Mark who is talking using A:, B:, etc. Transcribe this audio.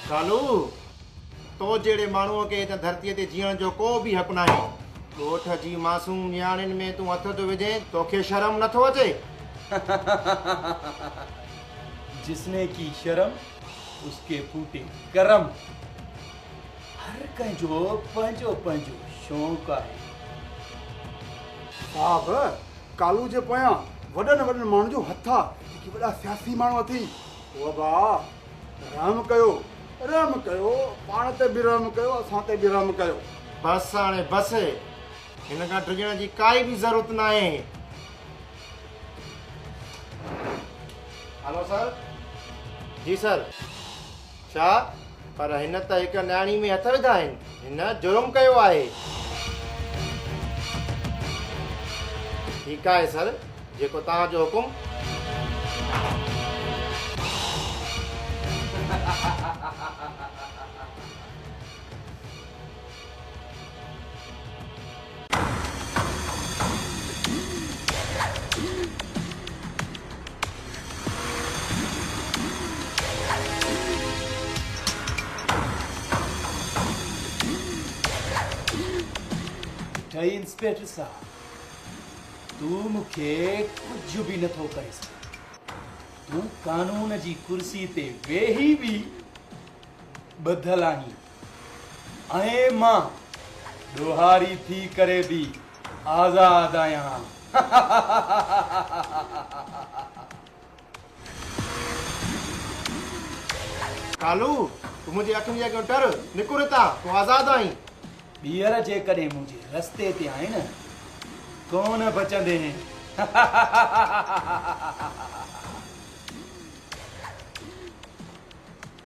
A: कालू तो जेड़े माण्हूअ खे हिन धरतीअ ते जीअण जो को बि हक़ नाहे। ॻोठ जी मासूम नियाणियुनि में तूं हथ थो विझे, तोखे शर्म नथो अचे?
B: जिसने की शर्म उसके फूटे करम। हर कंहिंजो पंहिंजो पंहिंजो शौक़ आहे।
C: साहब कालू जे पोयां वॾनि वॾनि माण्हुनि जो हथ आहे, जेके वॾा सियासी माण्हू थी उहो बा रहम कयो, पाण ते बि रहम कयो, असां ते बि रहम कयो।
A: बस हाणे बस, हिन खां डिॼण जी काई बि ज़रूरत न आहे। Hello sir. जी सर। छा? पर हिन त हिकु न्याणी में हथ विधा आहिनि, हिन जुर्म कयो आहे। ठीकु आहे सर, जेको तव्हांजो हुकुम।
B: इंस्पेक्टर साहब, तू मुखे कुछ भी नथो करे सघे। तू कानून जी कुर्सी ते वेही भी बधल आहीं, ऐं मां ॾोहारी थी करे भी आज़ाद आहियां।
A: कालू तू मुंहिंजी अखियुनि जे अॻियां टर, निकुर हितां, तूं आज़ाद आहीं।
B: ॿीहर जेकॾहिं मुंहिंजे रस्ते ते आहिनि कोन बचंदे।